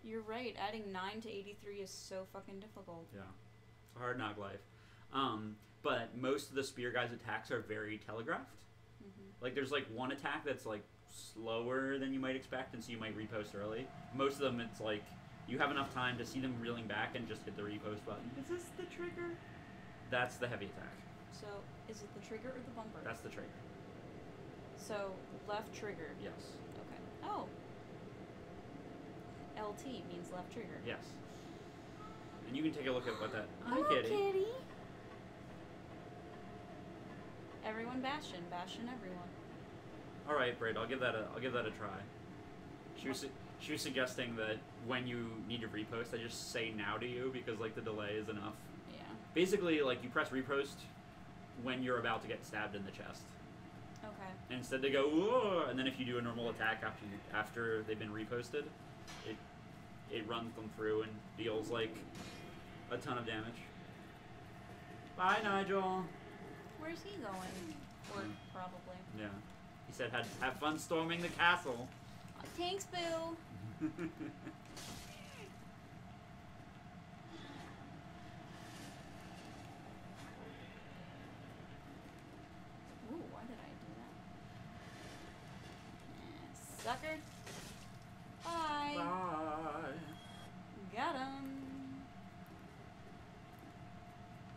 You're right. Adding 9 to 83 is so fucking difficult. Yeah. It's a hard knock life. But most of the spear guys' attacks are very telegraphed. Like, there's, like, one attack that's, like, slower than you might expect, and so you might repost early. Most of them, it's, like, you have enough time to see them reeling back and just hit the repost button. Is this the trigger? That's the heavy attack. So, is it the trigger or the bumper? That's the trigger. So, left trigger. Yes. Okay. Oh. LT means left trigger. Yes. And you can take a look at what that... Hello, kitty. Everyone Bastion. Bastion everyone. Alright, Braid, I'll give that a try. She was suggesting that when you need to repost, I just say now to you because, like, the delay is enough. Yeah. Basically, like, you press repost when you're about to get stabbed in the chest. Okay. And instead they go, whoa, and then if you do a normal attack after they've been reposted, it runs them through and deals, like, a ton of damage. Bye, Nigel. Where's he going? Work, probably. Yeah. He said, have fun storming the castle. Thanks, Boo. Ooh, why did I do that? Sucker. Bye. Bye. Got him.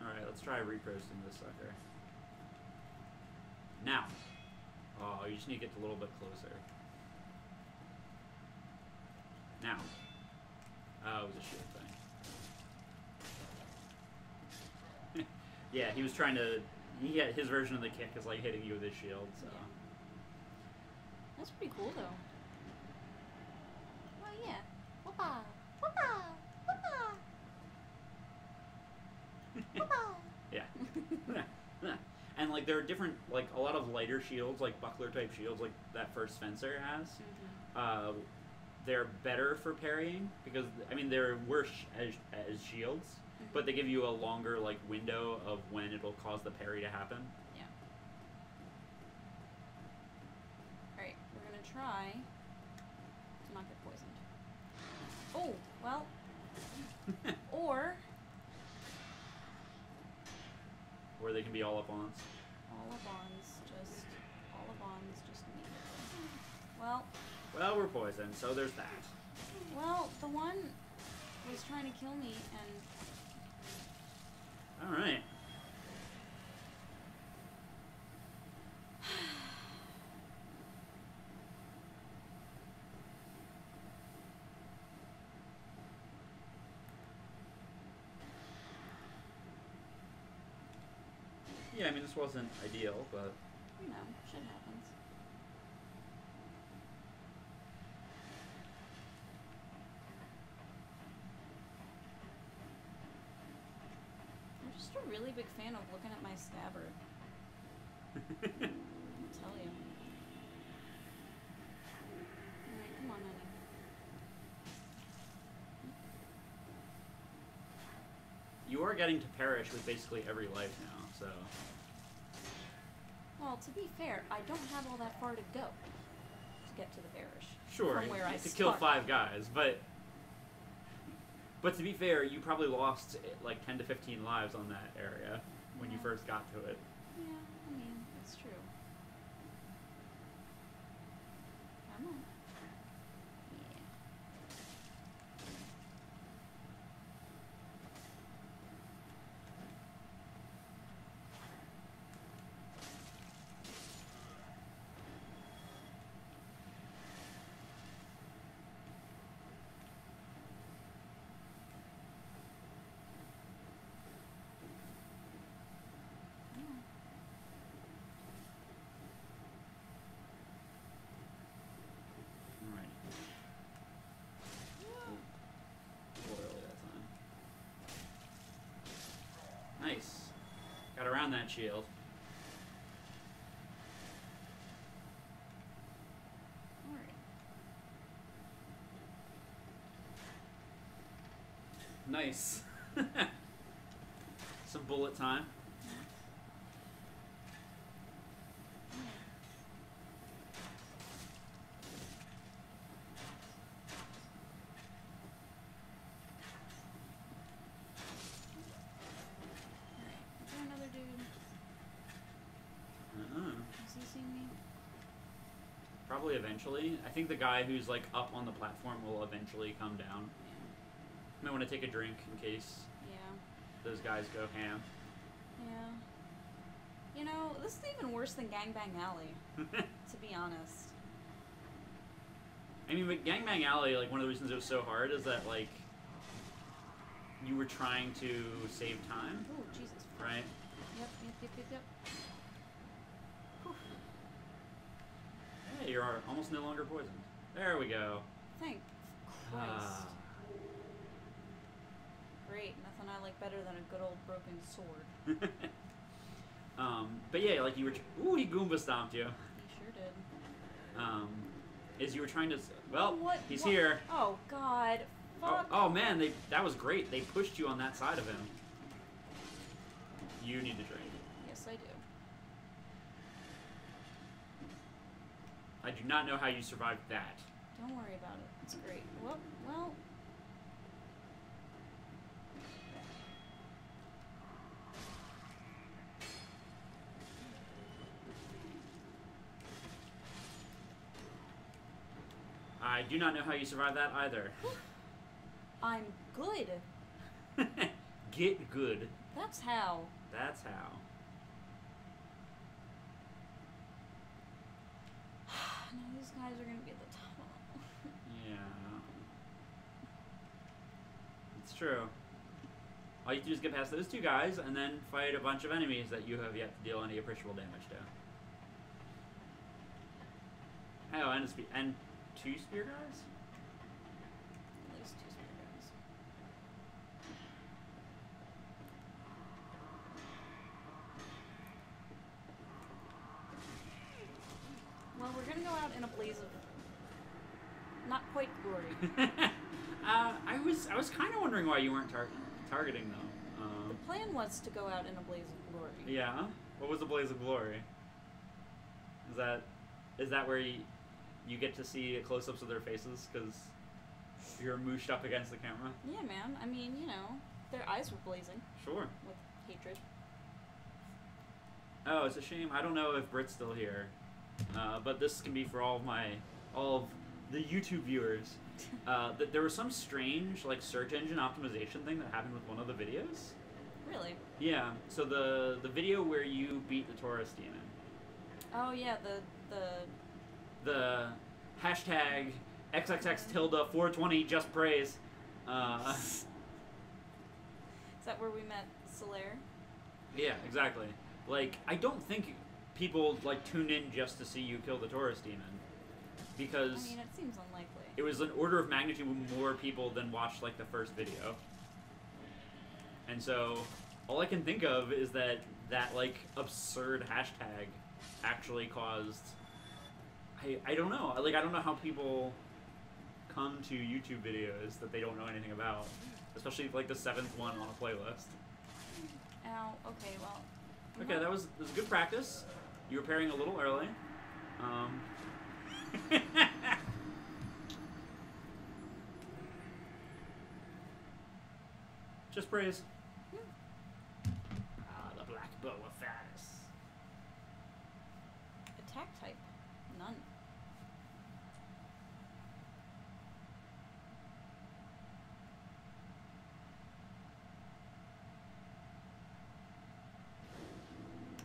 Alright, let's try reposting this sucker. Now. Oh, you just need to get a little bit closer. Now. Oh, it was a shield thing. Yeah, he was trying to... his version of the kick is like hitting you with his shield, so... Yeah. That's pretty cool, though. Oh, yeah. Whoopah! Whoopah! Whoopah! Whoopah! Yeah. And, like, there are different, like, a lot of lighter shields, like buckler-type shields, like that first Fencer has. They're better for parrying, because, I mean, they're worse as shields, but they give you a longer, like, window of when it'll cause the parry to happen. Yeah. Alright, we're gonna try to not get poisoned. Oh, well. Or they can be all-up-ons. All-up-ons, just immediately. Well, we're poisoned, so there's that. Well, the one was trying to kill me, and... Alright. Yeah, I mean, this wasn't ideal, but... You know, shit happens. I'm just a really big fan of looking at my scabbard. I'll tell you. Alright, come on, honey. You are getting to perish with basically every life now, so... Well, to be fair, I don't have all that far to go to get to the parish. Sure, from where you I have to kill 5 guys, but to be fair, you probably lost like 10 to 15 lives on that area when you first got to it. Yeah, I mean, it's true. Come on. Yeah. Alright. Oh, a little early that time. Nice. Got around that shield. Alright. Nice. Some bullet time. probably eventually. I think the guy who's like up on the platform will eventually come down. Yeah. Might want to take a drink in case those guys go ham. Yeah. You know, this is even worse than Gangbang Alley, to be honest. I mean, but Gangbang Alley, like, one of the reasons it was so hard is that, like, you were trying to save time. Oh, Jesus. Right? Yep. Whew. Hey, you're almost no longer poisoned. There we go. Thank Christ. Great. Nothing I like better than a good old broken sword. But yeah, like, you were... Ooh, he Goomba stomped you. He sure did. As you were trying to... Well, he's what? here. Oh, God. Fuck. Oh, man, that was great. They pushed you on that side of him. You need to drink. Yes, I do. I do not know how you survived that. Don't worry about it. It's great. Well... I do not know how you survived that either. I'm good. Get good. That's how. That's how. No, these guys are gonna be at the top. Yeah. It's true. All you have to do is get past those two guys and then fight a bunch of enemies that you have yet to deal any appreciable damage to. Oh, and two spear guys? At least two spear guys. Well, we're gonna go out in a blaze of not quite glory. I was kind of wondering why you weren't targeting them. The plan was to go out in a blaze of glory. Yeah. What was the blaze of glory? Is that where you get to see close-ups of their faces because you're mooshed up against the camera? Yeah, man. I mean, you know, their eyes were blazing. Sure. With hatred. Oh, it's a shame. I don't know if Britt's still here, but this can be for all of the YouTube viewers. That there was some strange like search engine optimization thing that happened with one of the videos. Really? Yeah. So the video where you beat the Taurus demon. Oh yeah, the hashtag XXX tilde 420 just praise. Is that where we met Solaire? Yeah, exactly. Like, I don't think people like tuned in just to see you kill the Taurus demon, because I mean, it seems unlikely. it was an order of magnitude more people than watched like the first video. And so all I can think of is that like absurd hashtag actually caused I don't know. Like, I don't know how people come to YouTube videos that they don't know anything about, especially like the 7th one on a playlist. Ow. Okay, well. Okay, that was good practice. You were pairing a little early. Just praise. The black bow of Faris. Attack type. None.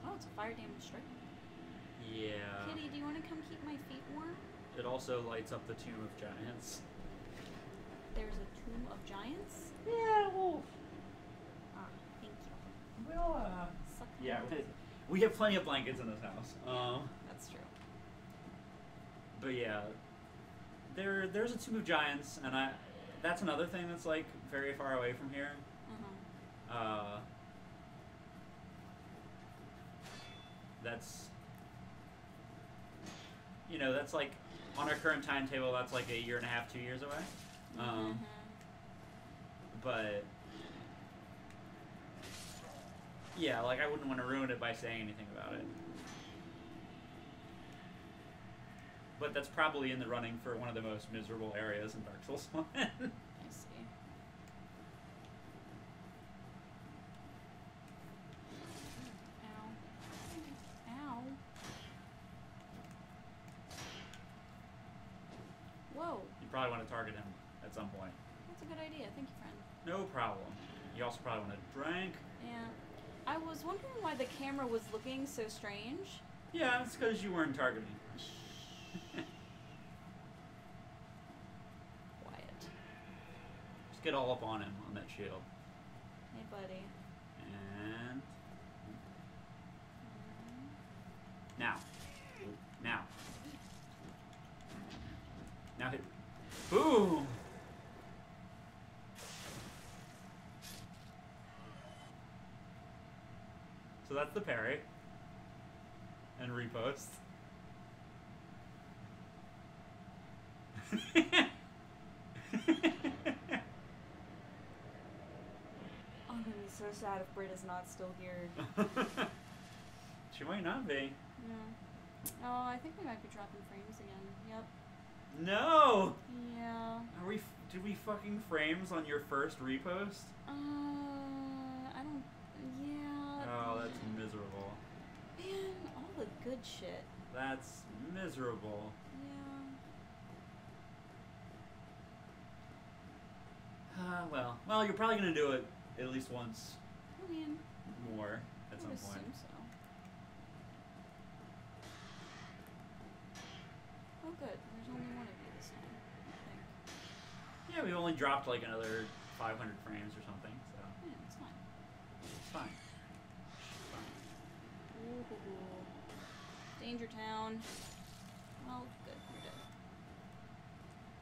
Oh, it's a fire damage strike. Yeah. Kitty, do you want to come keep my feet warm? It also lights up the Tomb of Giants. There's a Tomb of Giants? Yeah, well. Ah, thank you. Well, Suck yeah, my- we have plenty of blankets in this house. That's true. But yeah, there's a Tomb of Giants, and that's another thing that's like very far away from here. That's, you know, that's like on our current timetable, that's like a year and a half, 2 years away. But yeah, like I wouldn't want to ruin it by saying anything about it. But that's probably in the running for one of the most miserable areas in Dark Souls 1. I see. Ow. Ow. probably want to target him at some point. That's a good idea. Thank you, friend. No problem. You also probably want to drink. Yeah. I was wondering why the camera was looking so strange. Yeah, it's because you weren't targeting. Quiet. Just get all up on him on that shield. Hey, buddy. And now. Now hit. Boom! So that's the parry. And repost. I'm gonna be so sad if Britta's not still here. She might not be. Yeah. Oh, I think we might be dropping frames again. Yep. No! Yeah. Are we? Did we fucking frames on your first repost? I don't. Yeah. Oh, that's miserable. Man, all the good shit. That's miserable. Yeah. Well, you're probably gonna do it at least once I mean, more at I some would point. assume so. Oh, good. There's only one of you this time, I think. Yeah, we only dropped like another 500 frames or something, so Yeah, it's fine. it's fine. Ooh. Danger Town. Well, good. You're dead.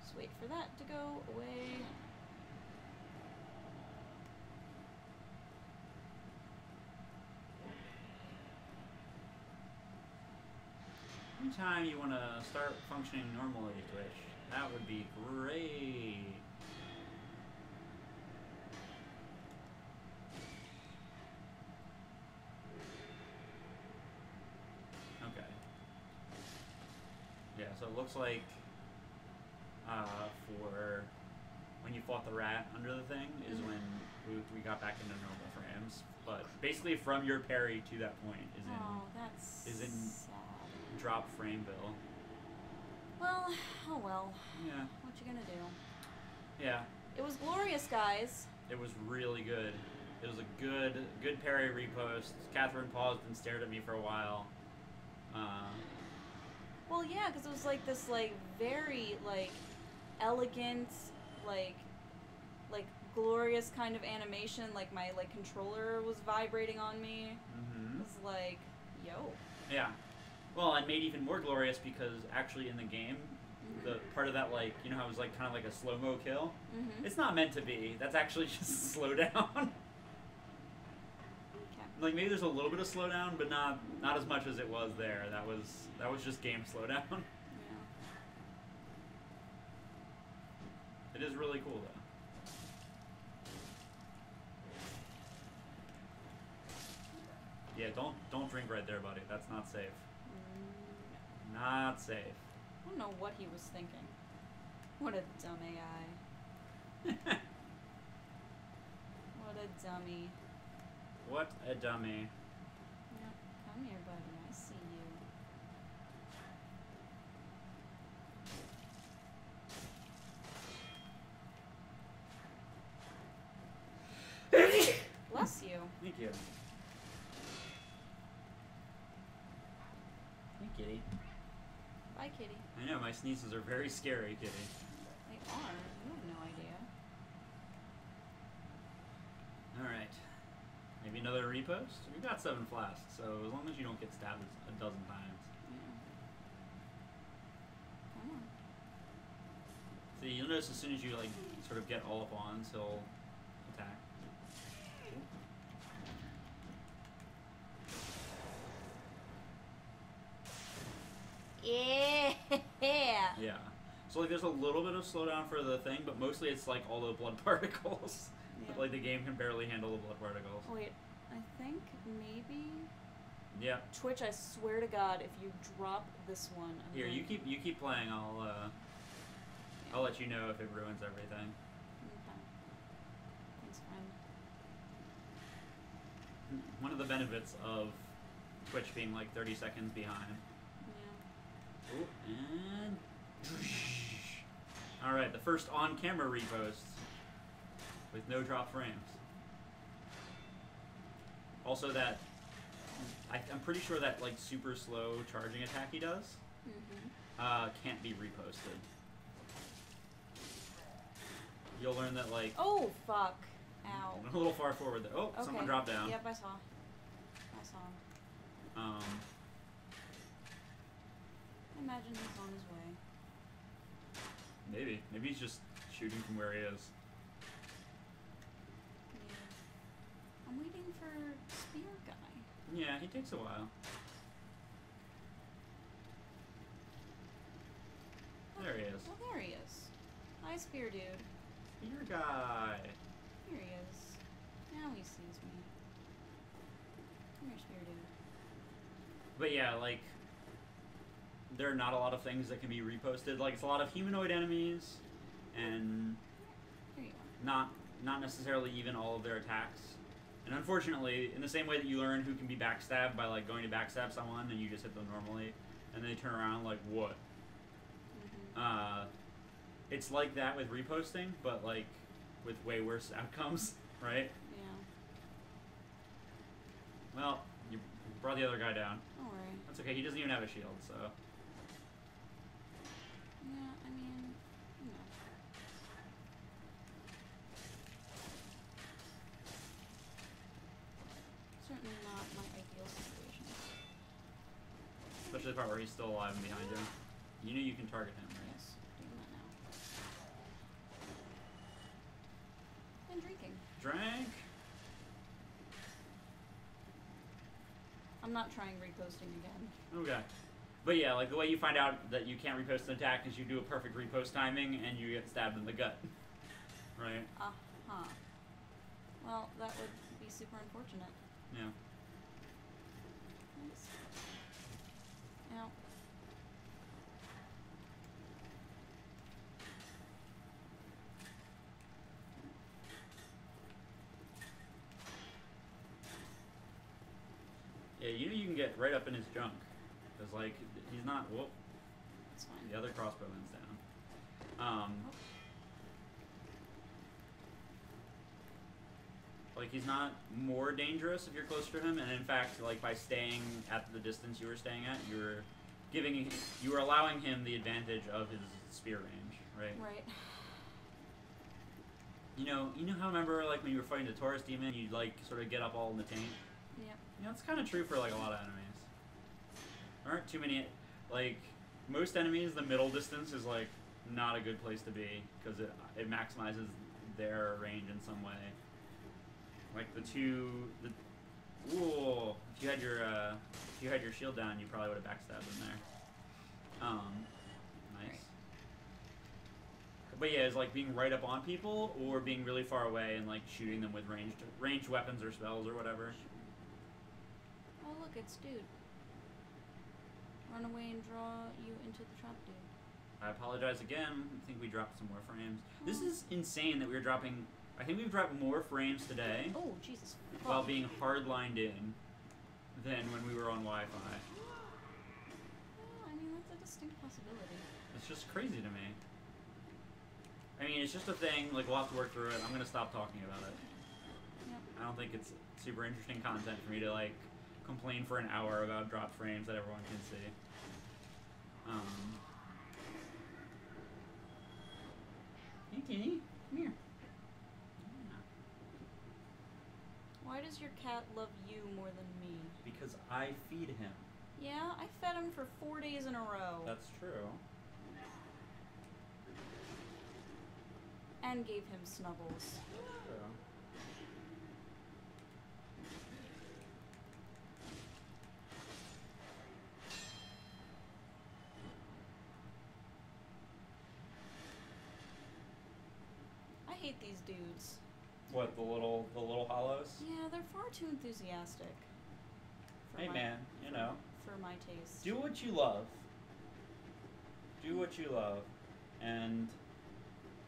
Just wait for that to go away. Anytime you want to start functioning normally, Twitch, that would be great. Okay. Yeah, so it looks like for when you fought the rat under the thing is when we got back into normal frames. But basically from your parry to that point is in sad. drop frame bill. Well, oh well. Yeah. What you gonna do? Yeah. It was glorious, guys. It was really good. It was a good parry repost. Catherine paused and stared at me for a while. Well, yeah, because it was like this, like, very, like, elegant, like glorious kind of animation. Like, my, like, controller was vibrating on me. Mm-hmm. It was like, yo. Yeah. Well, and made even more glorious because actually in the game, the part of that, like, you know how it was like kind of like a slow-mo kill? Mm-hmm. It's not meant to be. That's actually just slow down. Okay. Like maybe there's a little bit of slowdown, but not as much as it was there. That was just game slowdown. Yeah. It is really cool though. Yeah, don't drink right there, buddy. That's not safe. Not safe. I don't know what he was thinking. What a dumb AI. What a dummy. What a dummy. Yep. Come here, buddy. I see you. Bless you. Thank you. Hey, kitty. Bye, kitty. I know, my sneezes are very scary, kitty. They are. You have no idea. Alright. Maybe another repost? We've got 7 flasks, so as long as you don't get stabbed a dozen times. Yeah. Come on. See, you'll notice as soon as you, like, sort of get all up on, he'll attack. Yeah. Yeah. So, like, there's a little bit of slowdown for the thing, but mostly it's, like, all the blood particles. Yeah. Like, the game can barely handle the blood particles. Wait, I think maybe Yeah. Twitch. I swear to God, if you drop this one, I'm Here, going you keep playing. I'll let you know if it ruins everything. Okay. Thanks, friend. One of the benefits of Twitch being like 30 seconds behind. Yeah. Ooh, and Alright, the first on-camera repost with no drop frames. Also that, I'm pretty sure that like super slow charging attack he does can't be reposted. You'll learn that like... Oh, fuck. Ow. A little far forward there. Oh, Okay. someone dropped down. Yep, I saw. I saw him. Imagine he's on his way. Maybe. Maybe he's just shooting from where he is. Yeah. I'm waiting for Spear Guy. Yeah, he takes a while. There he is. Oh, there he is. Hi, Spear Dude. Spear Guy. Here he is. Now he sees me. Come here, Spear Dude. But yeah, like, there are not a lot of things that can be reposted. Like, it's a lot of humanoid enemies, and Here you are. not necessarily even all of their attacks. And unfortunately, in the same way that you learn who can be backstabbed by like going to backstab someone and you just hit them normally, and they turn around like, what? It's like that with reposting, but like with way worse outcomes, right? Yeah. Well, you brought the other guy down. Don't worry. That's okay, he doesn't even have a shield, so. Yeah, I mean, you know. Certainly not my ideal situation. Especially the part where he's still alive and behind you. You know you can target him, right? Yes, doing that now. And drinking. Drank! I'm not trying reposting again. Okay. But yeah, like the way you find out that you can't repost an attack is you do a perfect repost timing and you get stabbed in the gut. Right? Uh-huh. Well, that would be super unfortunate. Yeah. Nice. Now. Yeah, you know you can get right up in his junk. Because, like, he's not... Whoop. That's fine. The other crossbowman's down. Like, he's not more dangerous if you're closer to him, and in fact, like, by staying at the distance you were staying at, you were allowing him the advantage of his spear range, right? Right. You know how, remember, like, when you were fighting the Taurus demon, you'd, like, sort of get up all in the taint? Yep. You know, it's kind of true for, like, a lot of enemies. There aren't too many, like, most enemies, the middle distance is, like, not a good place to be, because it maximizes their range in some way. Like, ooh, if you had your shield down, you probably would have backstabbed him there. Nice. Right. But yeah, it's like being right up on people, or being really far away and, like, shooting them with ranged weapons or spells or whatever. Oh, look, it's Dude. Run away and draw you into the trap, Dude. I apologize again. I think we dropped some more frames. This is insane that we were dropping... I think we've dropped more frames today Oh, Jesus. while being hard-lined in than when we were on Wi-Fi. Well, I mean, that's a distinct possibility. It's just crazy to me. I mean, it's just a thing. Like, we'll have to work through it. I'm going to stop talking about it. Yep. I don't think it's super interesting content for me to, like, complain for an hour about dropped frames that everyone can see. Hey, Kitty. Come here. Why does your cat love you more than me? Because I feed him. Yeah, I fed him for 4 days in a row. That's true. And gave him snuggles. True. I hate these dudes. What, the little hollows? Yeah, they're far too enthusiastic. Hey man, you know. For my taste. Do what you love. Do what you love. And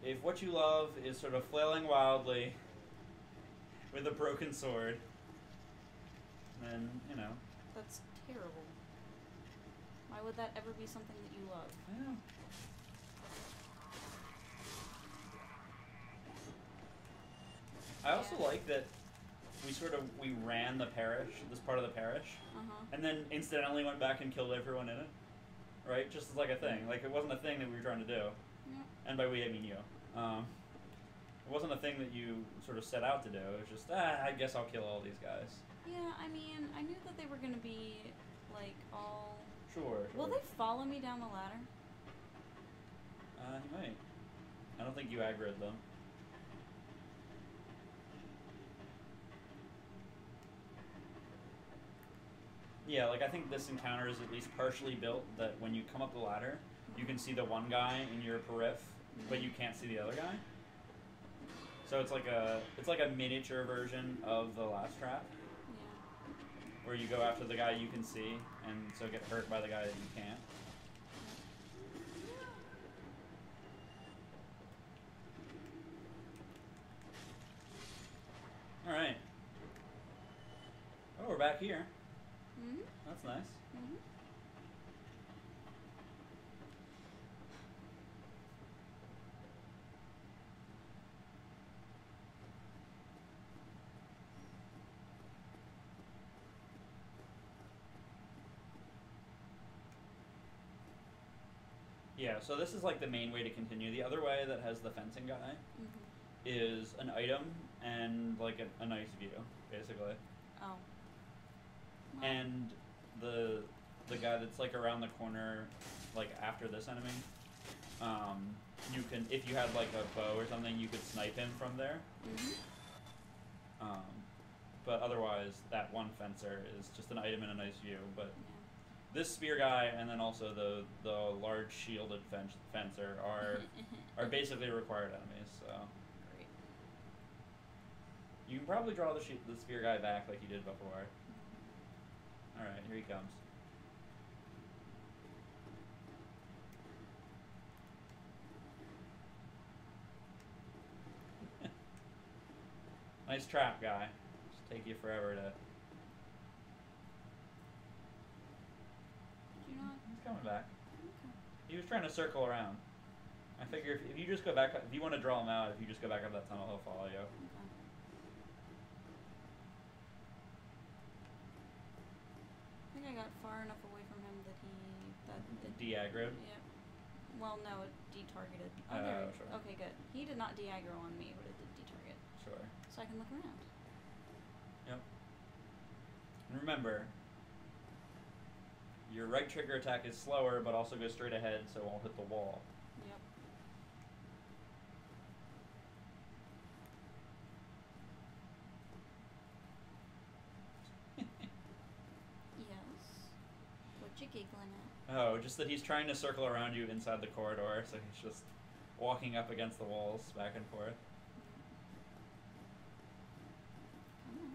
if what you love is sort of flailing wildly with a broken sword, then, you know. That's terrible. Why would that ever be something that you love? Yeah. I also like that we ran the parish, this part of the parish, and then incidentally went back and killed everyone in it. Right? Just as like a thing. Like, it wasn't a thing that we were trying to do. Yep. And by we, I mean you. It wasn't a thing that you sort of set out to do. It was just, I guess I'll kill all these guys. Yeah, I mean, I knew that they were gonna be, like, all... Sure. Will they follow me down the ladder? He might. I don't think you aggroed them. Yeah, like, I think this encounter is at least partially built that when you come up the ladder, you can see the one guy in your periph, but you can't see the other guy. So it's like a miniature version of the last trap. Yeah. Where you go after the guy you can see, and so get hurt by the guy that you can't. Alright. Oh, we're back here. Mm-hmm. That's nice. Mm-hmm. Yeah, so this is like the main way to continue. The other way that has the fencing guy is an item and like a nice view, basically. Oh. Well. And the guy that's like around the corner, like after this enemy, you can, if you had like a bow or something, you could snipe him from there. But otherwise, that one fencer is just an item and a nice view. But this spear guy and then also the large shielded fencer are basically required enemies. So Great. you can probably draw the spear guy back like you did before. All right, here he comes. Nice trap, guy. Just take you forever to. Did you not? He's coming back. Okay. He was trying to circle around. I figure if you just go back, if you want to draw him out, if you just go back up that tunnel, he'll follow you. Okay. I think I got far enough away from him that it De-aggroed? Yeah. Well, no, it detargeted. Oh, Oh, there. sure. Okay, good. He did not de-aggro on me, but it did detarget. Sure. So I can look around. Yep. And remember, your right trigger attack is slower, but also goes straight ahead, so it won't hit the wall. Yep. Yes. What you giggling at? Oh, just that he's trying to circle around you inside the corridor, so he's just walking up against the walls back and forth. Come on.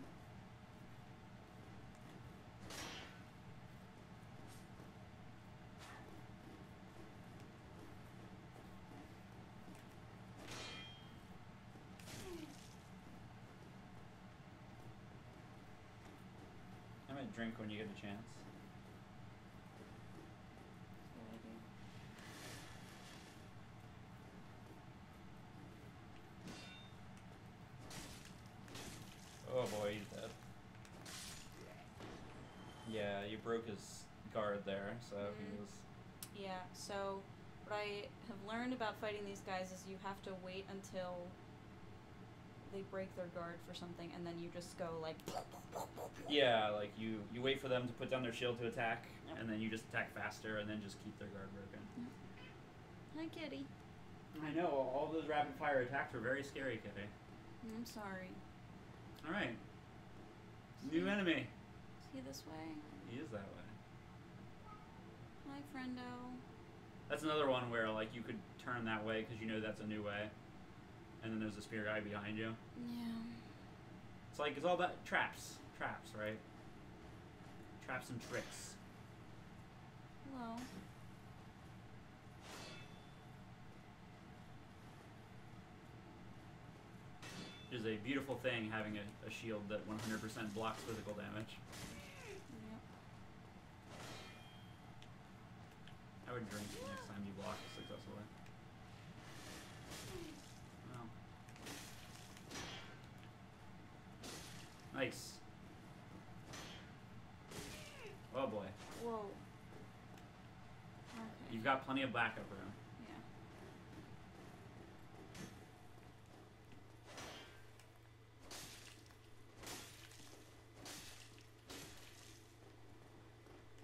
I might drink when you get a chance. That's what I do. Oh boy, he's dead. Yeah, you broke his guard there, so he was... Yeah, so what I have learned about fighting these guys is you have to wait until they break their guard for something, and then you just go like... Yeah, like you wait for them to put down their shield to attack, Yep. and then you just attack faster, and then just keep their guard broken. Hi, kitty. I know, all those rapid fire attacks were very scary, Kitty. I'm sorry. Alright. New enemy. Is he this way? He is that way. Hi, friendo. That's another one where like you could turn that way because you know that's a new way. And then there's a spear guy behind you. Yeah. It's like, it's all about traps. Traps, right? Traps and tricks. Hello. It is a beautiful thing having a shield that 100% blocks physical damage. Yep. I would drink next time you block successfully. Well. Nice. Oh boy. Whoa. Okay. You've got plenty of backup room. Yeah.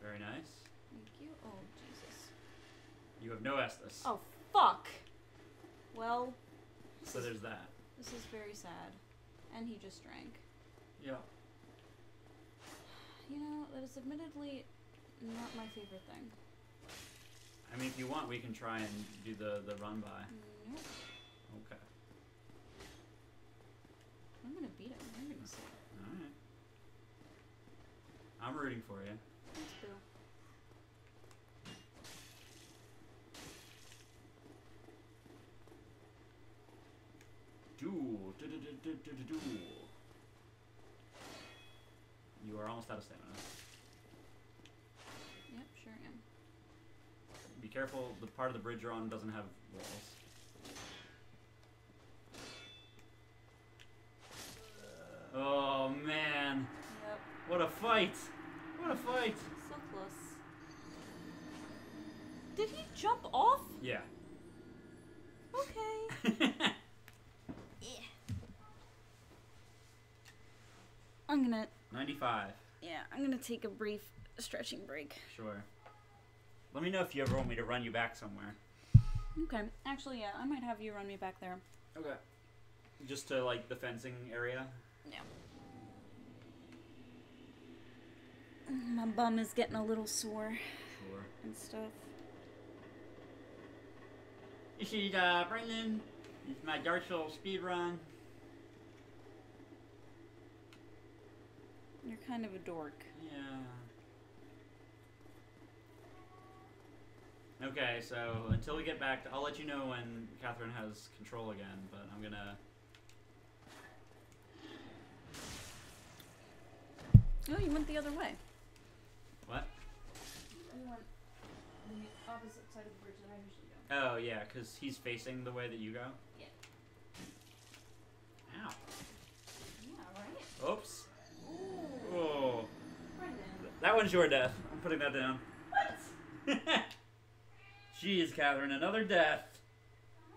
Very nice. Thank you. Oh, Jesus. You have no Estus. Oh, fuck. Well. So there's that. This is very sad. And he just drank. Yeah. You know, that is admittedly not my favorite thing. I mean, if you want, we can try and do the run by. Nope. Okay. I'm gonna beat him. I'm gonna say. Alright. I'm rooting for you. Thanks, Boo. Duel. Duel. You are almost out of stamina. Yep, sure am. Be careful, the part of the bridge you're on doesn't have walls. Oh man. Yep. What a fight! What a fight! So close. Did he jump off? Yeah. Okay. I'm gonna... 95. Yeah, I'm gonna take a brief stretching break. Sure. Let me know if you ever want me to run you back somewhere. Okay. Actually, yeah, I might have you run me back there. Okay. Just to, like, the fencing area? Yeah. My bum is getting a little sore. Sure. And stuff. This is, Brendan. This is my Dark Souls speed run. You're kind of a dork. Yeah. Okay, so until we get back, I'll let you know when Catherine has control again, but I'm gonna... Oh, you went the other way. What? You went the opposite side of the bridge that I usually go. Oh, yeah, because he's facing the way that you go? Yeah. Ow. Yeah, right? Oops. Ooh. Oh. Brendan. That one's your death. I'm putting that down. What? Jeez, Catherine, another death. Hi.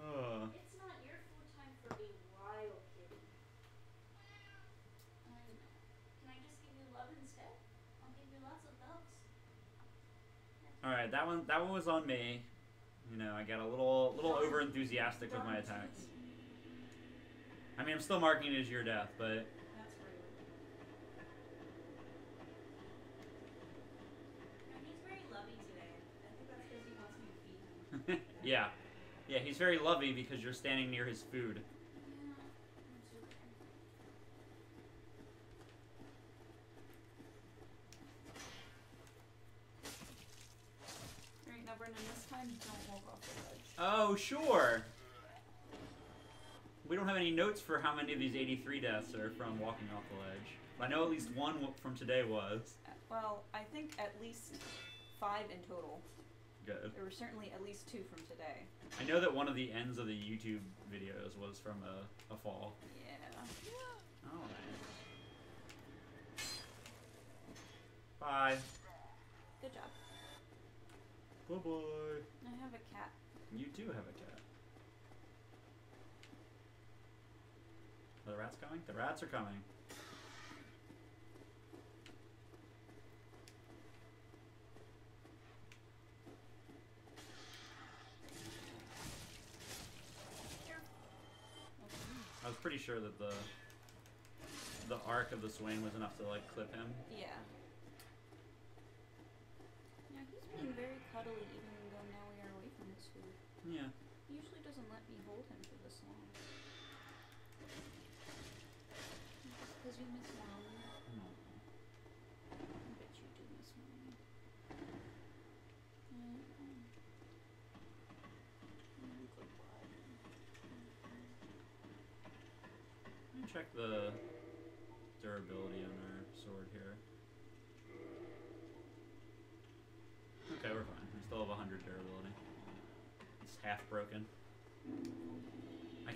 Oh. It's not your food time for a while, kitty. Can I just give you love instead? I'll give you lots of loves. Alright, that one was on me. You know, I got a little over enthusiastic with my attacks. I mean, I'm still marking it as your death, but That's rude. He's very lovey today. I think that's because he wants me to feed him. yeah. Yeah, he's very lovey because you're standing near his food. Yeah, it's okay. Alright, now Brendan, this time don't walk off the ledge. Oh, sure. We don't have any notes for how many of these 83 deaths are from walking off the ledge. I know at least one from today was. Well, I think at least 5 in total. Good. There were certainly at least 2 from today. I know that one of the ends of the YouTube videos was from a fall. Yeah. Alright. Bye. Good job. Bye-bye. I have a cat. You do have a cat. Are the rats coming? The rats are coming. I was pretty sure that the arc of the swing was enough to like clip him. Yeah. Yeah, he's been very cuddly even though now we are away from his food. Yeah. He usually doesn't let me hold him for this long. Just because you miss mommy. No. I bet you do miss mommy. Goodbye. Let me check the durability on our sword here. Okay, we're fine. We still have 100 durability. It's half broken. I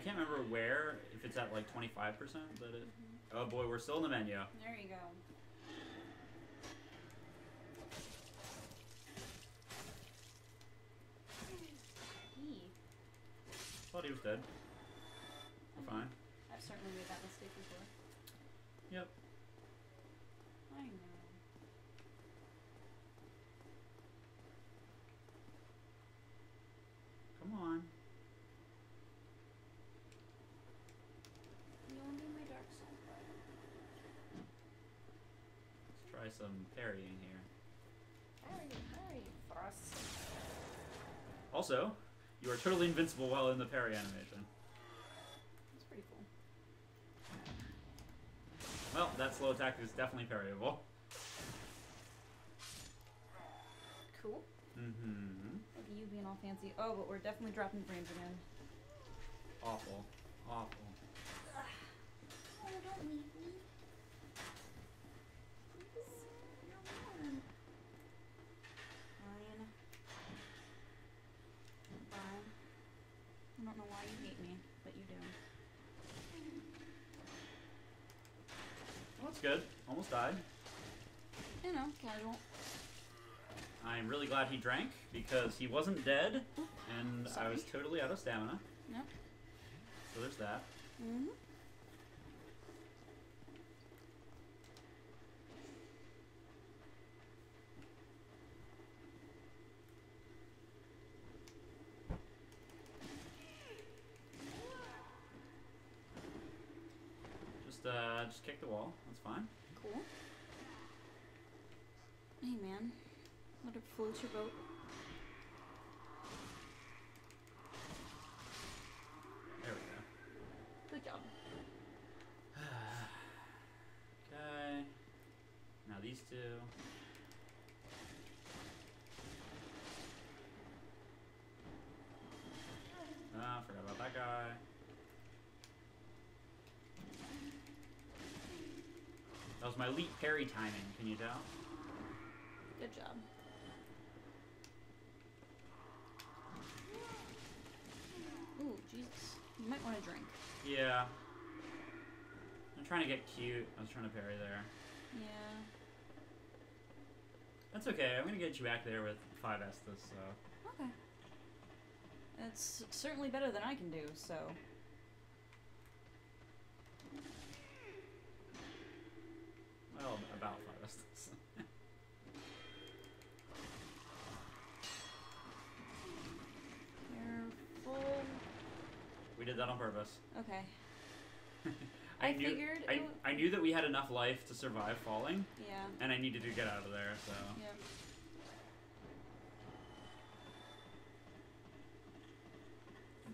I can't remember where, if it's at like 25%, that it... Oh boy, we're still in the menu. There you go. Thought he was dead. We're fine. I've certainly made that mistake before. Yep. I know. Come on. You want to be my dark side? Let's try some parrying here. Parry for us. Also, you are totally invincible while in the parry animation. That's pretty cool. Well, that slow attack is definitely parryable. Cool. Mm-hmm. Look at you being all fancy. Oh, but we're definitely dropping frames again. Awful. Awful. Ugh. Oh, don't leave me. Please. You're warm. Fine. Fine. I don't know why you hate me, but you do. Well, that's good. Almost died. You know, casual. I'm really glad he drank, because he wasn't dead, and Sorry. I was totally out of stamina. Yep. So there's that. Mm-hmm. Just kick the wall. That's fine. Cool. Hey, man. Let it float your boat. There we go. Good job. Okay. Now these two. Ah, forgot about that guy. That was my elite parry timing, can you tell? Good job. Ooh, Jesus. You might want to drink. Yeah. I'm trying to get cute. I was trying to parry there. Yeah. That's okay. I'm going to get you back there with 5 Estus, so... Okay. It's certainly better than I can do, so... Well, about 5 Estus. Careful. We did that on purpose. Okay. I knew that we had enough life to survive falling. Yeah. And I needed to get out of there, so... Yep.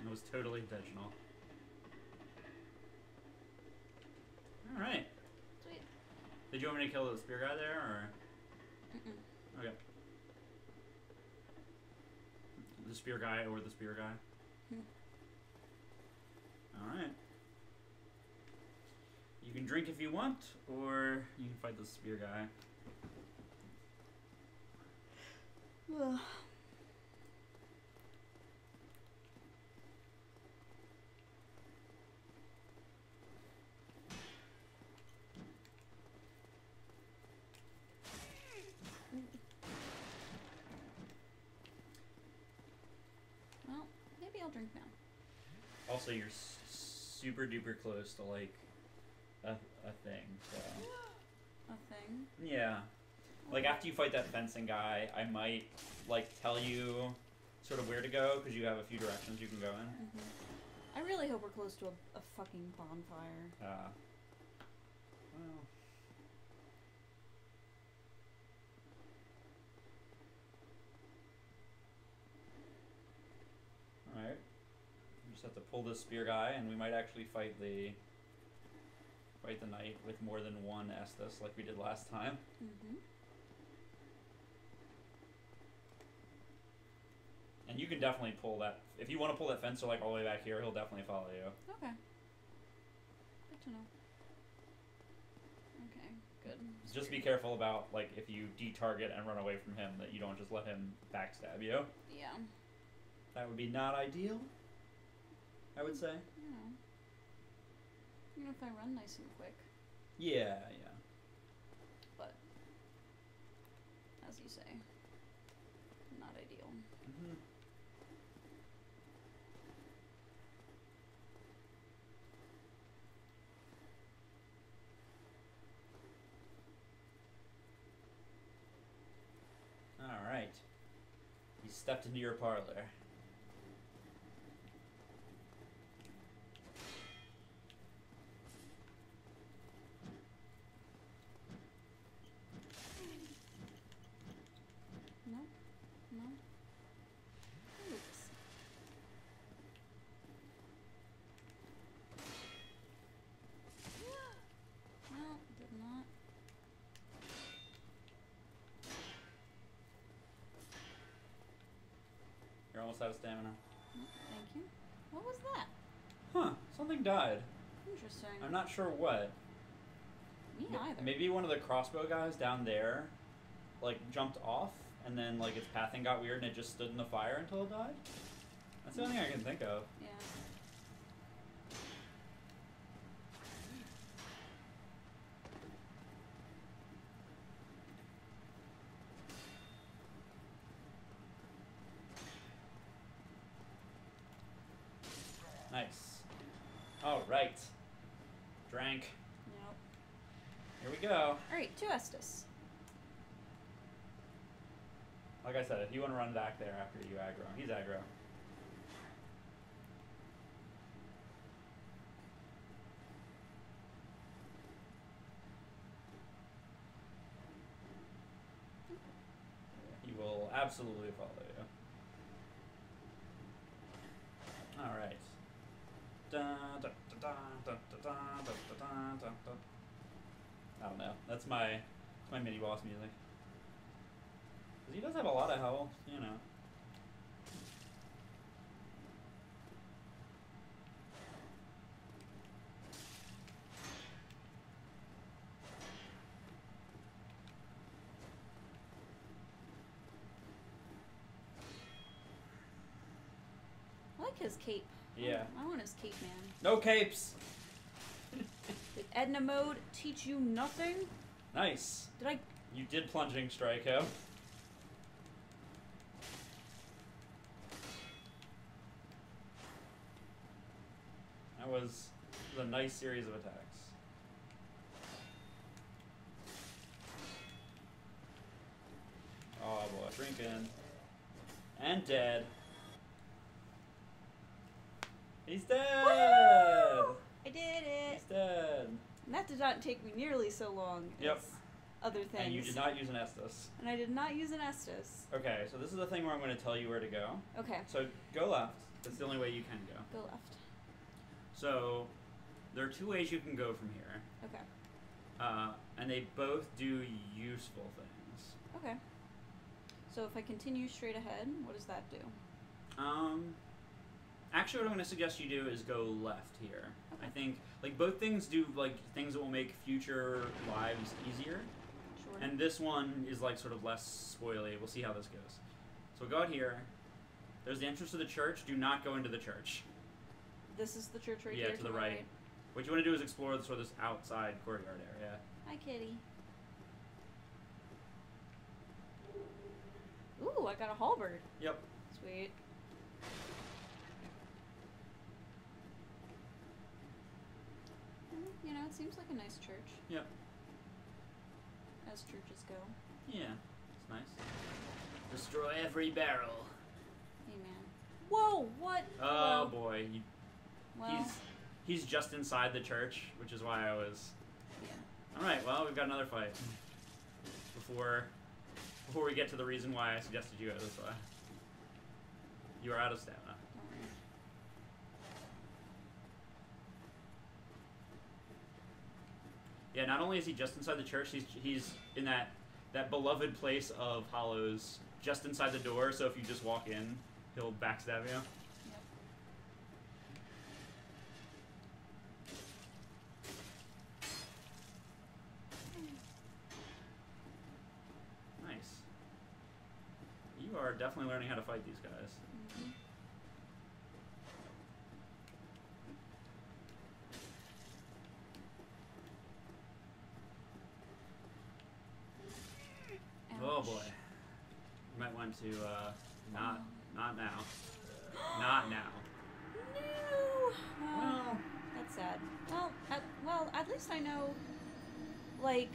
It was totally intentional. Alright. Sweet. Did you want me to kill the spear guy there, or...? Mm-mm. Okay. The spear guy or the spear guy? Alright. You can drink if you want, or you can fight the spear guy. Ugh. Well, maybe I'll drink now. Also, you're super duper close to, like, a thing, so... A thing? Yeah. Like, after you fight that fencing guy, I might, like, tell you sort of where to go, because you have a few directions you can go in. Mm-hmm. I really hope we're close to a fucking bonfire. Well... Alright. We just have to pull this spear guy, and we might actually fight the knight with more than one Estus, like we did last time. Mm-hmm. And you can definitely pull that... If you want to pull that fencer, like, all the way back here, he'll definitely follow you. Okay. Good to know. Okay, good. Just be careful about, like, if you de-target and run away from him, that you don't just let him backstab you. Yeah. That would be not ideal. I would say. Yeah. Even if I run nice and quick. Yeah. But, as you say, not ideal. Mm-hmm. All right. You stepped into your parlor. No? No? Oops. No, did not. You're almost out of stamina. No, thank you. What was that? Huh. Something died. Interesting. I'm not sure what. Me either. Maybe one of the crossbow guys down there, like, jumped off, and then, like, its pathing got weird, and it just stood in the fire until it died? That's the only thing I can think of. Yeah. Nice. Alright. Drank. Yep. Here we go. Alright, to Estus. Like I said, if you want to run back there after you aggro, he's aggro. He will absolutely follow you. Alright. I don't know. That's my mini boss music. 'Cause he does have a lot of health, you know. I like his cape. Yeah. I want his cape, man. No capes! Did Edna mode teach you nothing? Nice. Did I? You did plunging strike out. That was a nice series of attacks. Oh boy, drinking. And dead. He's dead! Woo! I did it! He's dead. And that did not take me nearly so long Yep. as other things. And you did not use an Estus. And I did not use an Estus. Okay, so this is the thing where I'm going to tell you where to go. Okay, So go left. That's the only way you can go. go left. So there are two ways you can go from here. Okay. And they both do useful things. Okay. So if I continue straight ahead, what does that do? Actually, what I'm going to suggest you do is go left here. Okay. I think, like, both things do, like, things that will make future lives easier. Sure. And this one is, like, sort of less spoily. We'll see how this goes. So go out here. There's the entrance to the church. Do not go into the church. This is the church right Yeah, here to the right. What you want to do is explore sort of this outside courtyard area. Hi, kitty. Ooh, I got a halberd. Yep. Sweet. You know, it seems like a nice church. Yep. As churches go. Yeah, it's nice. Destroy every barrel. Hey, man. Whoa, what? Oh boy, Well, he's just inside the church, which is why I was. yeah. All right, well, we've got another fight before we get to the reason why I suggested you go this way. You are out of stamina. Don't worry. Yeah, not only is he just inside the church, he's in that beloved place of Hollows, just inside the door. So if you just walk in, he'll backstab you. Yep. Nice. You are definitely learning how to fight these guys. Mm-hmm. boy. You might want to, not now. Not now. No. Well, That's sad. Well, at least I know. Like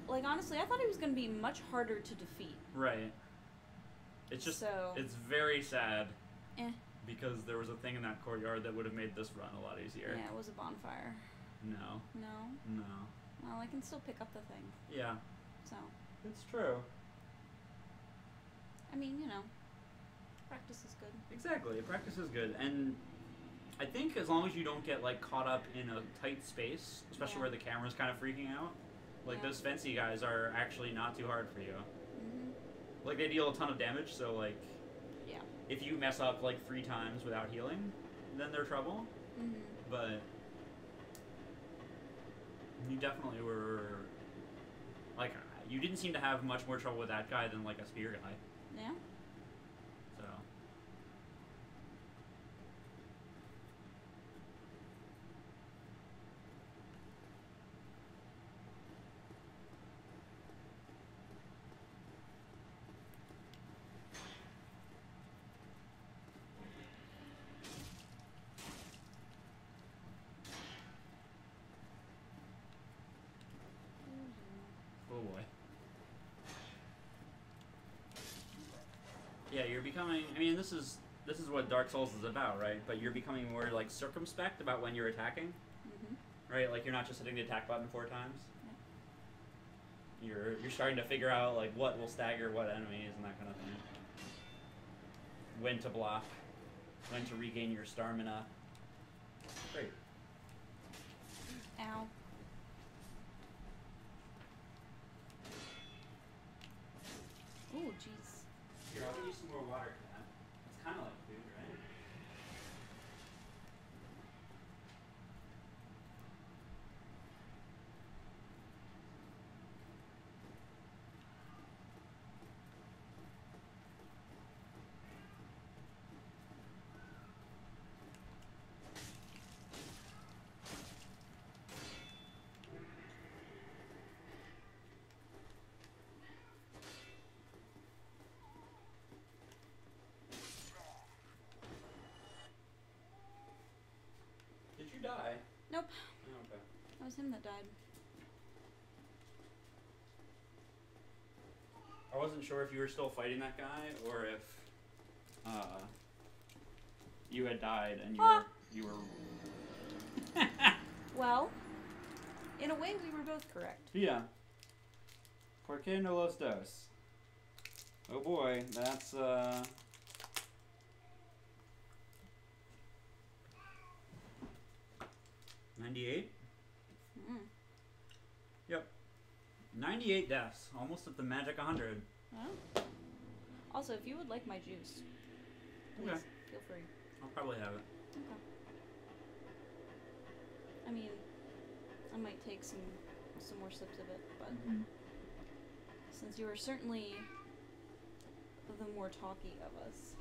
honestly, I thought he was gonna be much harder to defeat. right. It's just, So. it's very sad. Eh. Because there was a thing in that courtyard that would have made this run a lot easier. Yeah, it was a bonfire. No. No. No. Well, I can still pick up the thing. Yeah. So. It's true. I mean, you know, practice is good. Exactly. Practice is good. And I think as long as you don't get, like, caught up in a tight space, especially where the camera's kind of freaking out, like, those fancy guys are actually not too hard for you. Mm-hmm. Like, they deal a ton of damage, so, like, Yeah. if you mess up, like, 3 times without healing, then they're trouble. Mm-hmm. But you definitely were, like, you didn't seem to have much more trouble with that guy than, like, a spear guy. Yeah. So. Oh boy. Yeah, you're becoming. I mean, this is what Dark Souls is about, right? But you're becoming more like circumspect about when you're attacking, Mm-hmm. right? Like you're not just hitting the attack button 4 times. You're starting to figure out like what will stagger what enemies and that kind of thing. When to block, when to regain your stamina. Great. Ow. Oh, jeez. Here, I'll give you some more water for that. It's kind of like food, right? Did you die? Nope. Oh, okay. That was him that died. I wasn't sure if you were still fighting that guy or if you had died and you were. Well, in a way, we were both correct. Yeah. ¿Por qué no los dos? Oh boy, that's 98? Mm. Yep. 98 deaths, almost at the magic 100. Oh. Also, if you would like my juice, please Okay. feel free. I'll probably have it. Okay. I mean, I might take some more sips of it, but since you are certainly the more talky of us.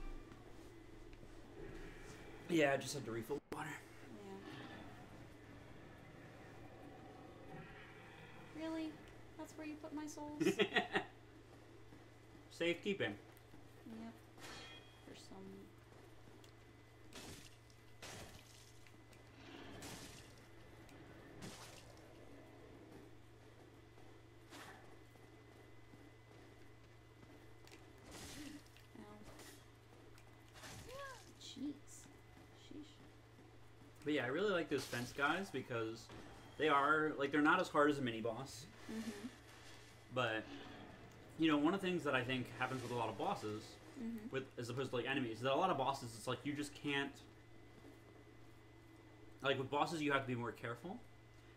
Yeah, I just had to refill water. Yeah. Really? That's where you put my souls? Safekeeping. Yep. For some. Jeez. Sheesh. But yeah, I really like those fence guys because they are, like, they're not as hard as a mini boss. Mm-hmm. But, you know, one of the things that I think happens with a lot of bosses, Mm-hmm. with as opposed to, like, enemies, is that a lot of bosses, it's like you just can't... Like, with bosses, you have to be more careful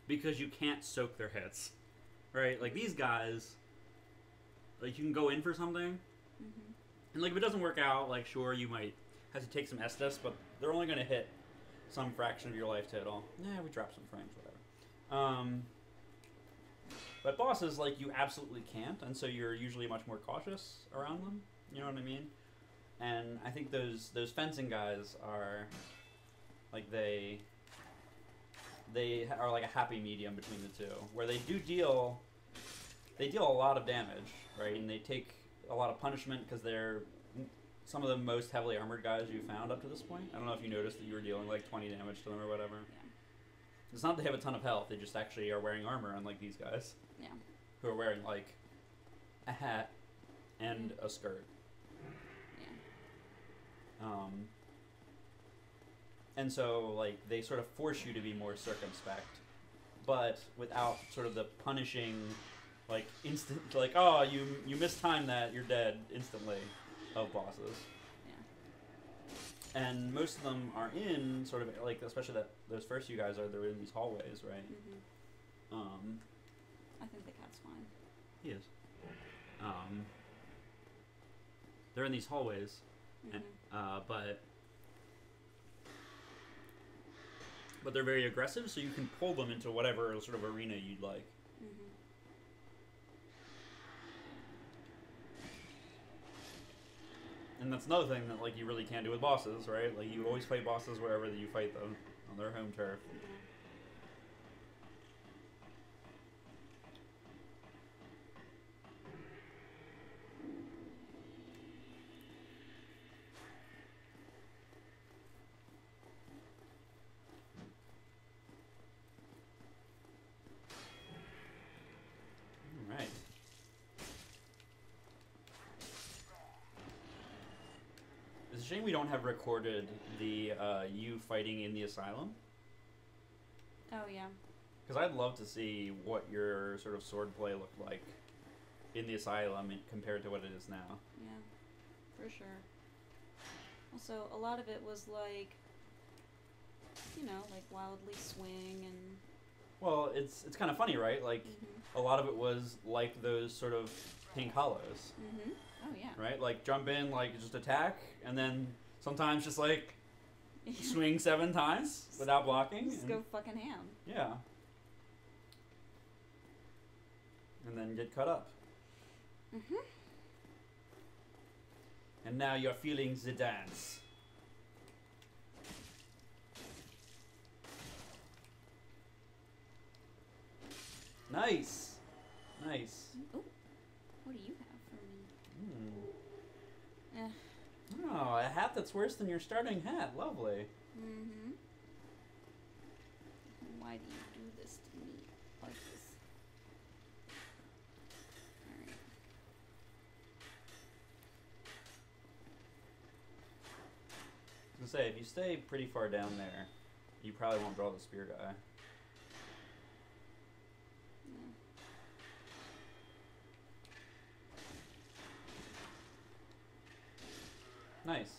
because you can't soak their hits. Right? Like, these guys, like, you can go in for something, Mm-hmm. and, like, if it doesn't work out, like, sure, you might have to take some Estus, but they're only going to hit some fraction of your life total. Yeah, we dropped some frames, whatever. But bosses, like, you absolutely can't, and so you're usually much more cautious around them. You know what I mean? And I think those fencing guys are, like, they are like a happy medium between the two, where they deal a lot of damage, right? And they take a lot of punishment because they're some of the most heavily armored guys you found up to this point. I don't know if you noticed that you were dealing like 20 damage to them or whatever. Yeah. It's not that they have a ton of health, they just actually are wearing armor, unlike these guys. Yeah. Who are wearing like a hat and a skirt. Yeah. And so like they sort of force you to be more circumspect, but without sort of the punishing, like instant, like oh you mistimed that, you're dead instantly, of bosses. Yeah. And most of them are in sort of like, especially those first few guys they're in these hallways, right? Mm-hmm. I think the cat's fine. He is. They're in these hallways, Mm-hmm. and, but they're very aggressive, so you can pull them into whatever sort of arena you'd like. Mm-hmm. And that's another thing that like you really can't do with bosses, right? Like you always fight bosses wherever you fight them, on their home turf. All right. It's a shame we don't have recorded the you fighting in the asylum. Oh yeah. Because I'd love to see what your sort of swordplay looked like in the asylum compared to what it is now. Yeah, for sure. Also, a lot of it was like, you know, like wildly swing and. Well, it's kind of funny, right? Like Mm-hmm. a lot of it was like those sort of pink hollows, Mm-hmm. Oh yeah. right? Like jump in, like just attack, and then sometimes just like swing 7 times without blocking. Just go fucking ham. Yeah. And then get cut up. Mm-hmm. And now you're feeling the dance. Nice. Nice. Oh, what do you have for me? Oh, a hat that's worse than your starting hat. Lovely. Mm-hmm. Why do you do this to me like this? Alright. I was gonna say, if you stay pretty far down there, you probably won't draw the spear guy. Nice.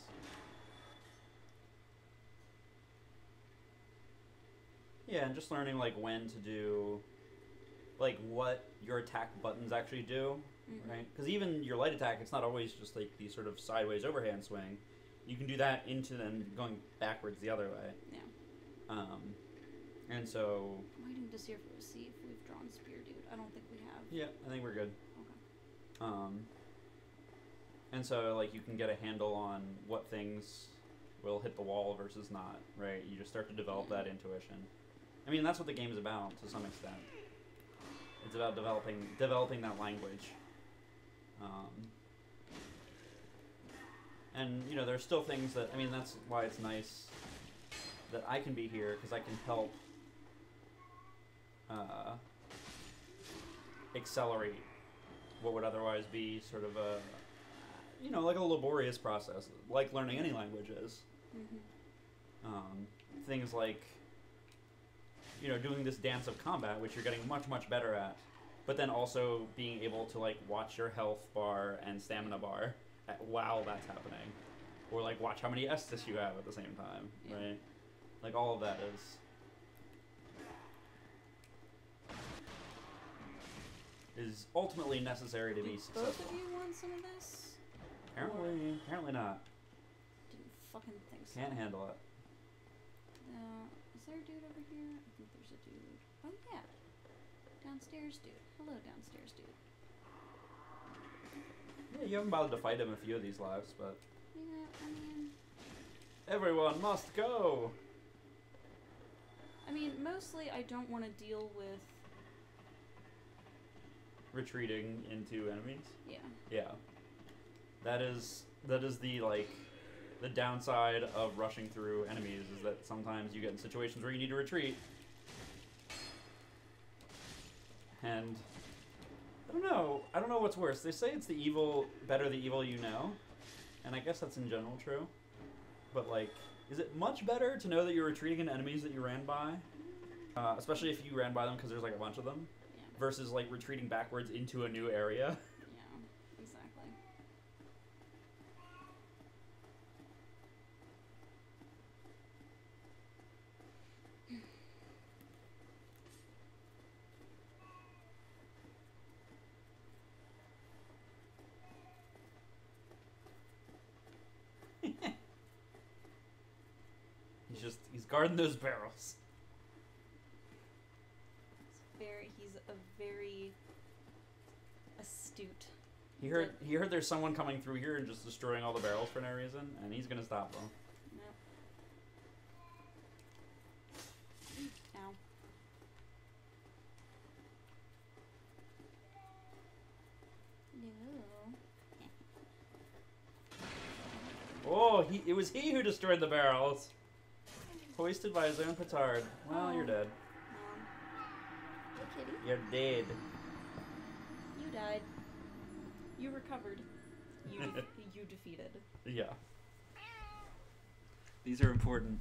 Yeah, and just learning like when to do, like what your attack buttons actually do, Mm-hmm. right? Because even your light attack, it's not always just like the sort of sideways overhand swing. You can do that into then going backwards the other way. Yeah. And so. I'm waiting to see if we've drawn spear dude. I don't think we have. Yeah, I think we're good. Okay. And so like you can get a handle on what things will hit the wall versus not, right? You just start to develop that intuition. I mean, that's what the game is about to some extent. It's about developing that language. And you know, there's still things that, I mean, that's why it's nice that I can be here, because I can help accelerate what would otherwise be sort of a, you know, like a laborious process, like learning any language is. Mm-hmm. Things like, you know, doing this dance of combat, which you're getting much, much better at, but then also being able to like watch your health bar and stamina bar while that's happening, or like watch how many Estus you have at the same time, Yeah. right? Like all of that is ultimately necessary to be Both successful. of you want some of this? Apparently not. Didn't fucking think so. Can't handle it. Is there a dude over here? I think there's a dude. Oh yeah. Downstairs dude. Hello downstairs dude. Yeah, you haven't bothered to fight him a few of these lives, but Yeah, I mean, everyone must go. mostly I don't want to deal with. Retreating into enemies. Yeah. Yeah. That is the like the downside of rushing through enemies is that sometimes you get in situations where you need to retreat. And I don't know what's worse. They say it's the evil you know, and I guess that's in general true. But like, is it much better to know that you're retreating into enemies that you ran by, especially if you ran by them because there's like a bunch of them, versus like retreating backwards into a new area? Yeah, exactly. He's guarding those barrels. He's a very astute. He heard there's someone coming through here and just destroying all the barrels for no reason, and he's gonna stop them. Yep. Ow. No. Oh, it was he who destroyed the barrels. Hoisted by his own petard. Well, you're dead. Hey, kitty. You're dead. You died. You recovered. You defeated. Yeah. These are important.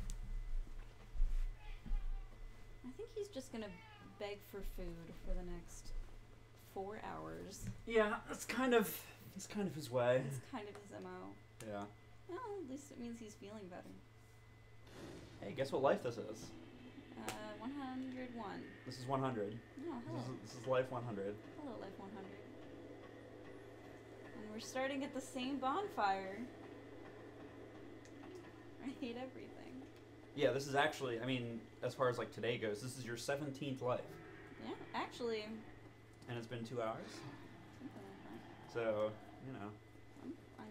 I think he's just gonna beg for food for the next 4 hours. Yeah, it's kind of his way. It's kind of his MO. Yeah. Well, at least it means he's feeling better. Hey, guess what life this is? 101. This is 100. Oh, hello. This is life 100. Hello, life 100. And we're starting at the same bonfire. I hate everything. Yeah, this is actually, I mean, as far as like today goes, this is your 17th life. Yeah, actually. And it's been 2 hours. Something like that. So, you know,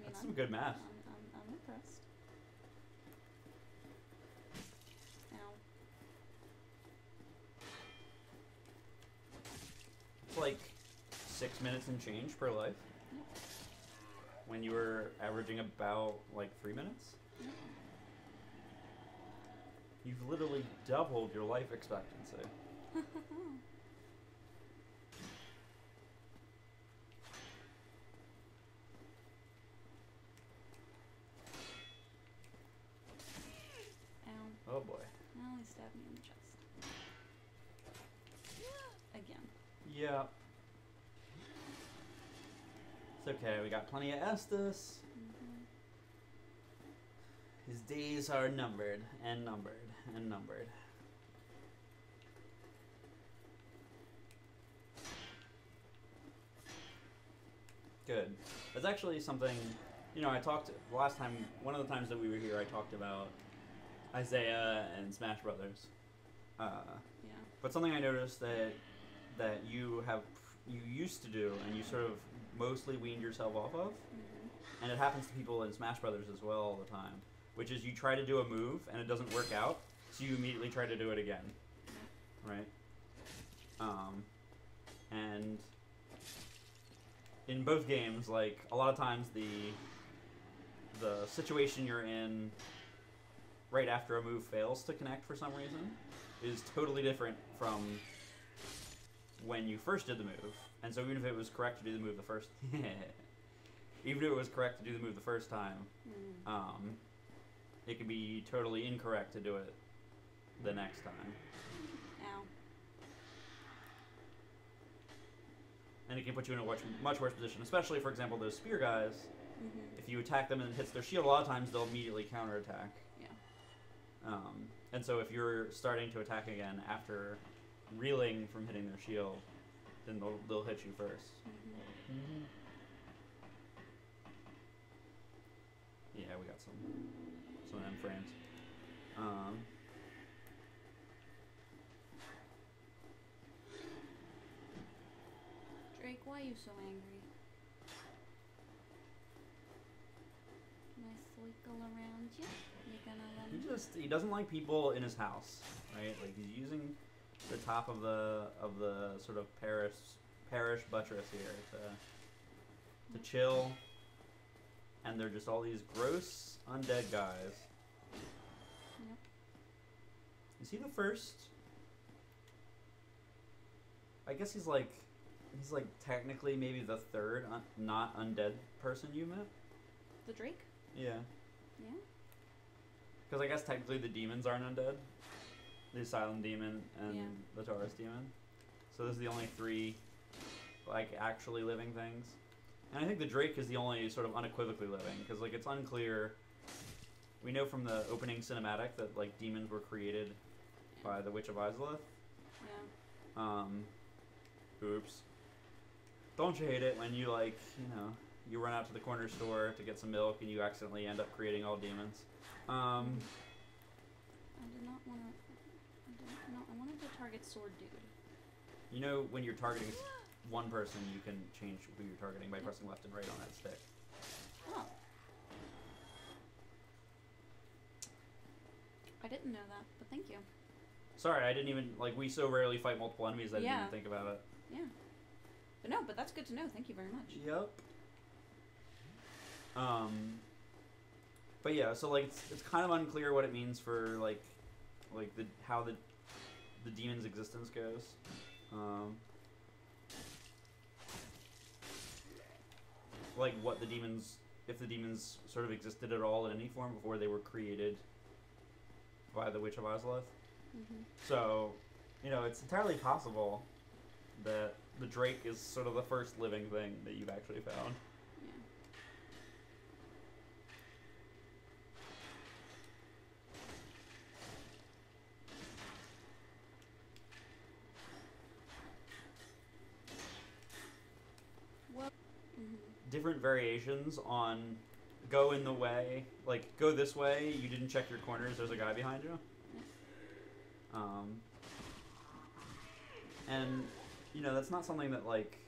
that's some good math. I'm impressed. Ow. It's like 6 minutes and change per life. Yep. When you were averaging about like 3 minutes. Yep. You've literally doubled your life expectancy. Ow. Oh boy. Well, he stabbed me in the chest. Again. Yeah. It's okay, we got plenty of Estus. Mm-hmm. His days are numbered, and numbered, and numbered. Good. That's actually something, you know, I talked, last time, one of the times that we were here, I talked about Isaiah and Smash Brothers. Yeah. But something I noticed that you used to do, and you sort of mostly weaned yourself off of, Mm-hmm. and it happens to people in Smash Brothers as well all the time, which is you try to do a move and it doesn't work out, so you immediately try to do it again, right? And in both games, like a lot of times the situation you're in right after a move fails to connect for some reason is totally different from when you first did the move. And so even if it was correct to do the move the first even if it was correct to do the move the first time, it could be totally incorrect to do it the next time. Ow. And it can put you in a much worse position, especially, for example, those spear guys. Mm-hmm. If you attack them and it hits their shield, a lot of times they'll immediately counterattack. Yeah. And so if you're starting to attack again after reeling from hitting their shield, then they'll hit you first. Mm-hmm. Mm-hmm. Yeah, we got some of them frames. Drake, why are you so angry? Can I circle around you? You're gonna let me? He doesn't like people in his house, right? Like he's using the top of the sort of parish buttress here to chill. and they're just all these gross undead guys. Yep. Is he the first? I guess he's like technically maybe the third not undead person you met. The Drake? Yeah. Yeah. Because I guess technically the demons aren't undead. The Asylum Demon and the Taurus Demon. So those are the only three, like, actually living things. And I think the Drake is the only sort of unequivocally living, because, like, it's unclear. We know from the opening cinematic that, like, demons were created by the Witch of Izalith. Yeah. Oops. Don't you hate it when you, like, you run out to the corner store to get some milk and you accidentally end up creating all demons? I did not want to... I wanted to target Sword Dude. You know, when you're targeting one person, you can change who you're targeting by pressing left and right on that stick. Oh. I didn't know that, but thank you. Sorry, I didn't even, like, we so rarely fight multiple enemies that I didn't even think about it. Yeah. But no, but that's good to know. Thank you very much. Yep. But yeah, so, like, it's kind of unclear what it means for, like how the demon's existence goes. Like, what the demons, if the demons sort of existed at all in any form before they were created by the Witch of Izalith. Mm-hmm. So, it's entirely possible that the Drake is sort of the first living thing that you've actually found. Different variations on go in the way, like go this way, you didn't check your corners, there's a guy behind you. And that's not something that like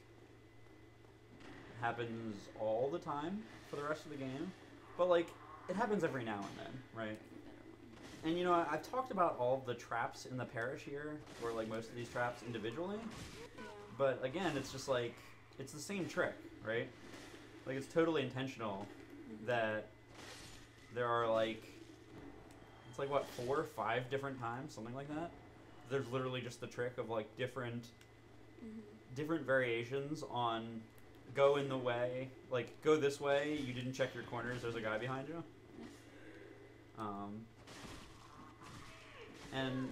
happens all the time for the rest of the game, but like it happens every now and then, right? And I've talked about all the traps in the parish here, or like most of these traps individually, but again, it's just like it's the same trick, right? Like, it's totally intentional that there are, like, it's like, what, 4 or 5 different times? Something like that? There's literally just the trick of, like, different variations on go in the way. Like, go this way, you didn't check your corners, there's a guy behind you. And,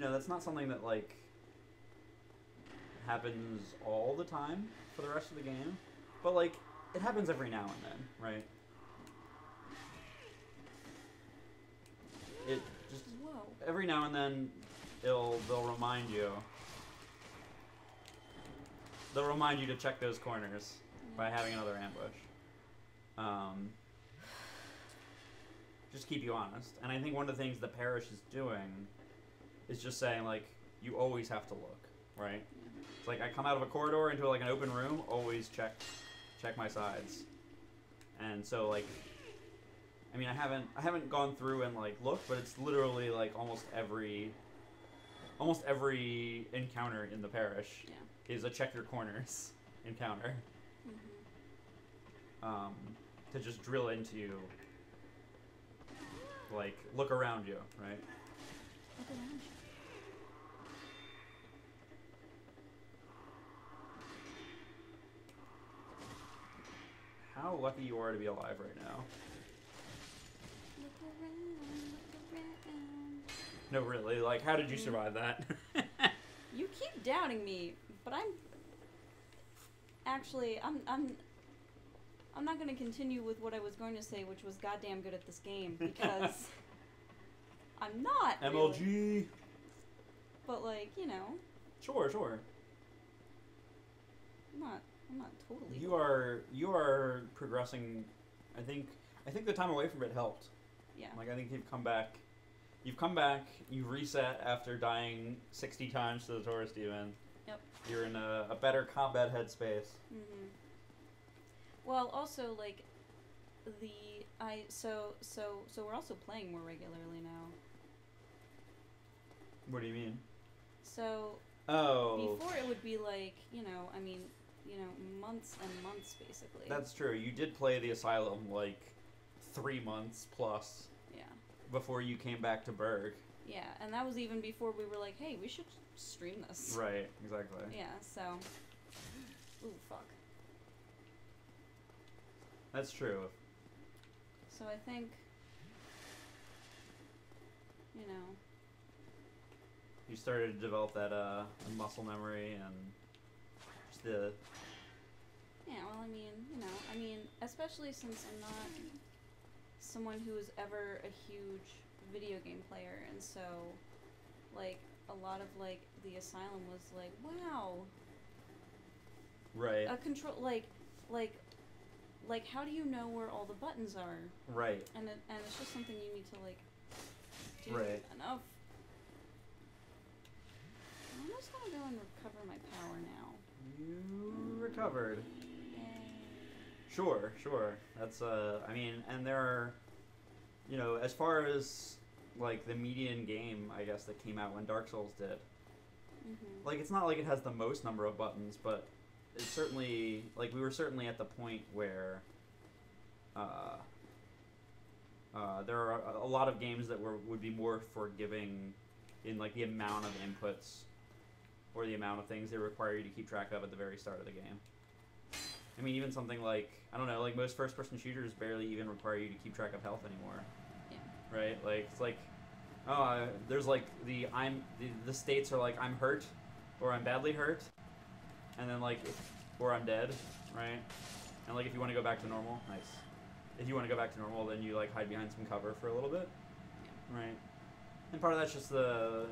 that's not something that, like, happens all the time for the rest of the game. But, like, it happens every now and then, right? It just every now and then they'll remind you. They'll remind you to check those corners by having another ambush. Just keep you honest. And I think one of the things the parish is doing is just saying, like, you always have to look, right? It's like I come out of a corridor into like an open room, always check my sides. And so, like, I mean, I haven't gone through and like looked, but it's literally like almost every encounter in the parish is a check your corners encounter. To just drill into you, like, look around you, right? Look around you. How lucky you are to be alive right now. Look around. No, really, like, how did you survive that? You keep doubting me, but I'm not going to continue with what I was going to say, which was goddamn good at this game, because I'm not. MLG. Really. But, like, Sure. I'm not totally. You are progressing. I think the time away from it helped. Yeah. Like, I think you've come back. You've reset after dying 60 times to the Taurus Demon. Yep. You're in a better combat headspace. Mm-hmm. Well, also, like, so we're also playing more regularly now. What do you mean? So. Oh. Before it would be like, I mean, you know, months and months basically. That's true. You did play the Asylum like 3 months plus Yeah. before you came back to Berg. Yeah, and that was even before we were like, hey, we should stream this. Right, exactly. Yeah, so. Ooh, fuck. That's true. So I think, you know. You started to develop that muscle memory and just the. Yeah, well, I mean, you know, I mean, especially since I'm not someone who is ever a huge video game player, and so, like, a lot of, like, the Asylum was like, wow. Right. A control, like, how do you know where all the buttons are? Right. And it's just something you need to, like, do Right. enough. I'm just gonna go and recover my power now. You recovered. Yay. Sure. That's, I mean, and there are, you know, as far as, like, the median game, I guess, that came out when Dark Souls did. Mm-hmm. Like, it's not like it has the most number of buttons, but it's certainly, like, we were certainly at the point where, there are a lot of games that would be more forgiving in, like, the amount of inputs or the amount of things they require you to keep track of at the very start of the game. I mean, even something like, I don't know, like most first-person shooters barely even require you to keep track of health anymore. Yeah. Right? Like, it's like, there's like the states are like, I'm hurt, or I'm badly hurt, and then like, or I'm dead, right? And like, if you want to go back to normal, nice. If you want to go back to normal, then you like hide behind some cover for a little bit, right? And part of that's just the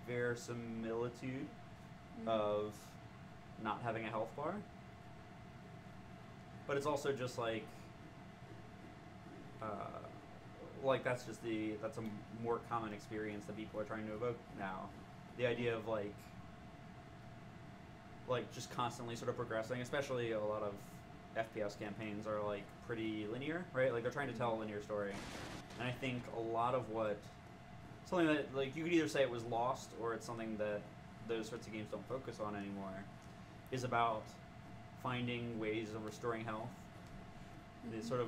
verisimilitude of not having a health bar. But it's also just like that's a more common experience that people are trying to evoke now. The idea of like just constantly sort of progressing, especially a lot of FPS campaigns are like pretty linear, right? Like they're trying to tell a linear story. And I think a lot of something that like you could either say it was lost or it's something that those sorts of games don't focus on anymore is about finding ways of restoring health. Mm-hmm. The sort of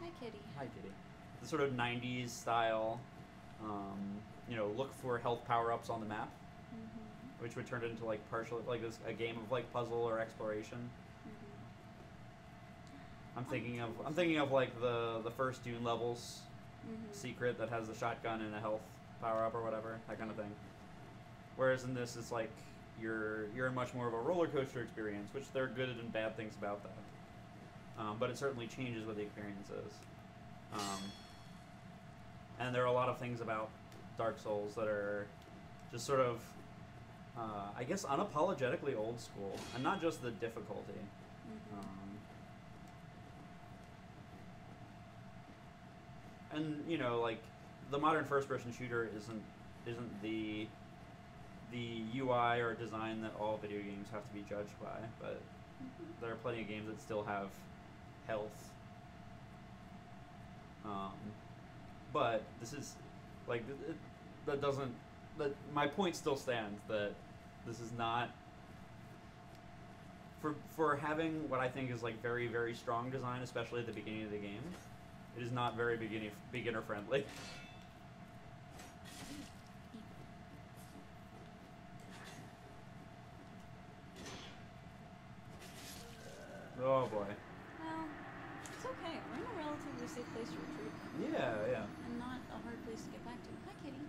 Hi, kitty. Hi, kitty. The sort of 90s style, look for health power-ups on the map, which would turn into like a game of like puzzle or exploration. I'm thinking of like the first Dune levels secret that has the shotgun and a health power-up or whatever, that kind of thing. Whereas in this, it's like you're in much more of a roller coaster experience, which there are good and bad things about that. But it certainly changes what the experience is. And there are a lot of things about Dark Souls that are just sort of, I guess, unapologetically old school, and not just the difficulty. And you know, like the modern first-person shooter isn't the UI or design that all video games have to be judged by, but there are plenty of games that still have health. But this is like my point still stands that this is not for having what I think is like very, very strong design, especially at the beginning of the game. It is not very beginner friendly. Oh boy. Well, it's okay. We're in a relatively safe place to retreat. Yeah. And not a hard place to get back to. Hi, kitty.